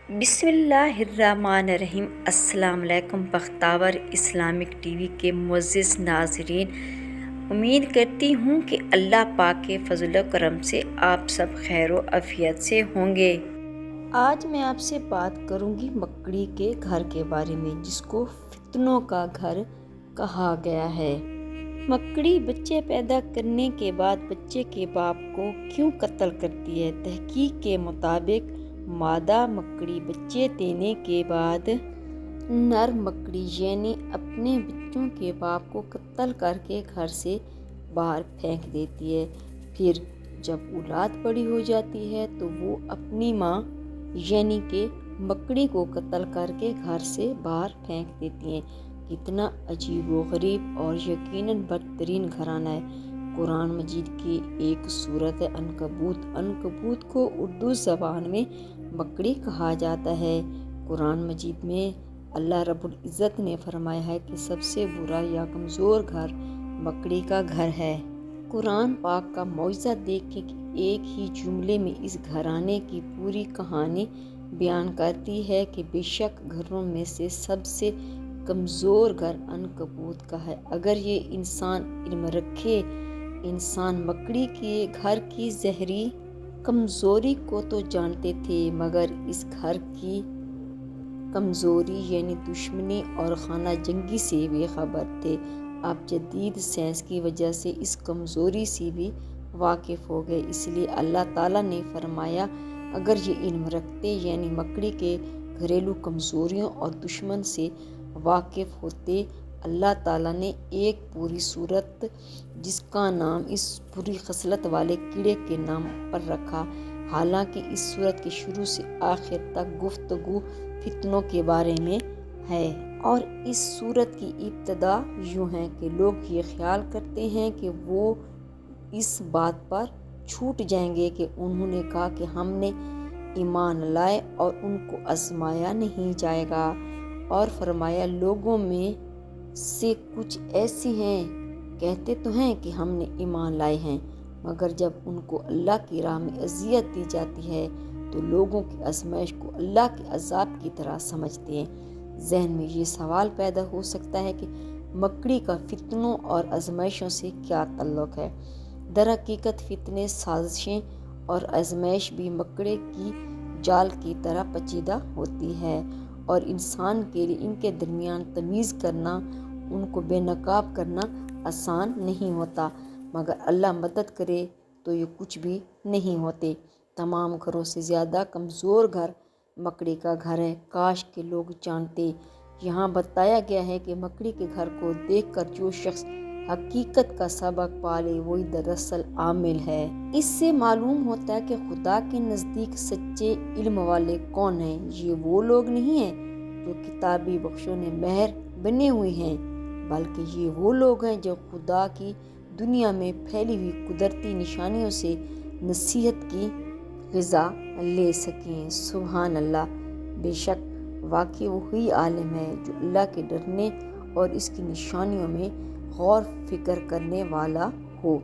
بسم اللہ الرحمن الرحیم۔ السلام علیکم بختاور اسلامک ٹی وی کے معزز ناظرین، امید کرتی ہوں کہ اللہ پاک کے فضل و کرم سے آپ سب خیر و عافیت سے ہوں گے۔ آج میں آپ سے بات کروں گی مکڑی کے گھر کے بارے میں، جس کو فتنوں کا گھر کہا گیا ہے۔ مکڑی بچے پیدا کرنے کے بعد بچے کے باپ کو کیوں قتل کرتی ہے؟ تحقیق کے مطابق مادہ مکڑی بچے دینے کے بعد نر مکڑی یعنی اپنے بچوں کے باپ کو قتل کر کے گھر سے باہر پھینک دیتی ہے۔ پھر جب اولاد بڑی ہو جاتی ہے تو وہ اپنی ماں یعنی کہ مکڑی کو قتل کر کے گھر سے باہر پھینک دیتی ہیں۔ کتنا عجیب و غریب اور یقیناً بدترین گھرانہ ہے۔ قرآن مجید کی ایک سورت ہے عنکبوت۔ عنکبوت کو اردو زبان میں مکڑی کہا جاتا ہے۔ قرآن مجید میں اللہ رب العزت نے فرمایا ہے کہ سب سے برا یا کمزور گھر مکڑی کا گھر ہے۔ قرآن پاک کا معجزہ دیکھیں کہ ایک ہی جملے میں اس گھرانے کی پوری کہانی بیان کرتی ہے کہ بے شک گھروں میں سے سب سے کمزور گھر عنکبوت کا ہے۔ اگر یہ انسان علم رکھے، انسان مکڑی کے گھر کی ظاہری کمزوری کو تو جانتے تھے مگر اس گھر کی کمزوری یعنی دشمنی اور خانہ جنگی سے بے خبر تھے۔ اب جدید سائنس کی وجہ سے اس کمزوری سے بھی واقف ہو گئے، اس لیے اللہ تعالیٰ نے فرمایا اگر یہ علم رکھتے یعنی مکڑی کے گھریلو کمزوریوں اور دشمن سے واقف ہوتے۔ اللہ تعالیٰ نے ایک پوری سورت جس کا نام اس بری خصلت والے کیڑے کے نام پر رکھا۔ حالانکہ اس سورت کے شروع سے آخر تک گفتگو فتنوں کے بارے میں ہے، اور اس سورت کی ابتدا یوں ہے کہ لوگ یہ خیال کرتے ہیں کہ وہ اس بات پر چھوٹ جائیں گے کہ انہوں نے کہا کہ ہم نے ایمان لائے اور ان کو آزمایا نہیں جائے گا، اور فرمایا لوگوں میں سے کچھ ایسے ہیں کہتے تو ہیں کہ ہم نے ایمان لائے ہیں، مگر جب ان کو اللہ کی راہ میں اذیت دی جاتی ہے تو لوگوں کی آزمائش کو اللہ کے عذاب کی طرح سمجھتے ہیں۔ ذہن میں یہ سوال پیدا ہو سکتا ہے کہ مکڑی کا فتنوں اور آزمائشوں سے کیا تعلق ہے؟ در حقیقت فتنے، سازشیں اور آزمائش بھی مکڑی کی جال کی طرح پیچیدہ ہوتی ہے، اور انسان کے لیے ان کے درمیان تمیز کرنا، ان کو بے نقاب کرنا آسان نہیں ہوتا، مگر اللہ مدد کرے تو یہ کچھ بھی نہیں ہوتے۔ تمام گھروں سے زیادہ کمزور گھر مکڑی کا گھر ہے۔ کاش کہ لوگ جانتے۔ یہاں بتایا گیا ہے کہ مکڑی کے گھر کو دیکھ کر جو شخص حقیقت کا سبق پالے وہی دراصل عامل ہے۔ اس سے معلوم ہوتا ہے کہ خدا کے نزدیک سچے علم والے کون ہیں۔ یہ وہ لوگ نہیں ہیں جو کتابی بخشوں نے مہر بنے ہوئے ہیں، بلکہ یہ وہ لوگ ہیں جو خدا کی دنیا میں پھیلی ہوئی قدرتی نشانیوں سے نصیحت کی غذا لے سکیں۔ سبحان اللہ! بے شک واقعی وہی عالم ہے جو اللہ کے ڈرنے اور اس کی نشانیوں میں غور فکر کرنے والا ہو۔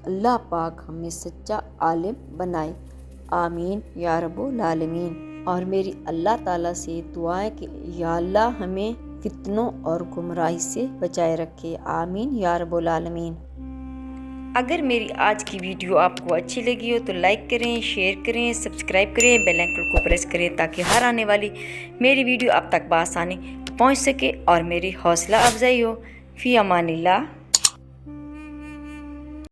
اللہ پاک ہمیں سچا عالم بنائے، آمین یا رب العالمین۔ اور میری اللہ تعالیٰ سے دعا ہے کہ یا اللہ ہمیں فتنوں اور گمراہی سے بچائے رکھے، آمین یا رب العالمین۔ اگر میری آج کی ویڈیو آپ کو اچھی لگی ہو تو لائک کریں، شیئر کریں، سبسکرائب کریں، بیل آئیکن کو پریس کریں تاکہ ہر آنے والی میری ویڈیو آپ تک بآسانی پہنچ سکے اور میری حوصلہ افزائی ہو۔ فی امان اللہ۔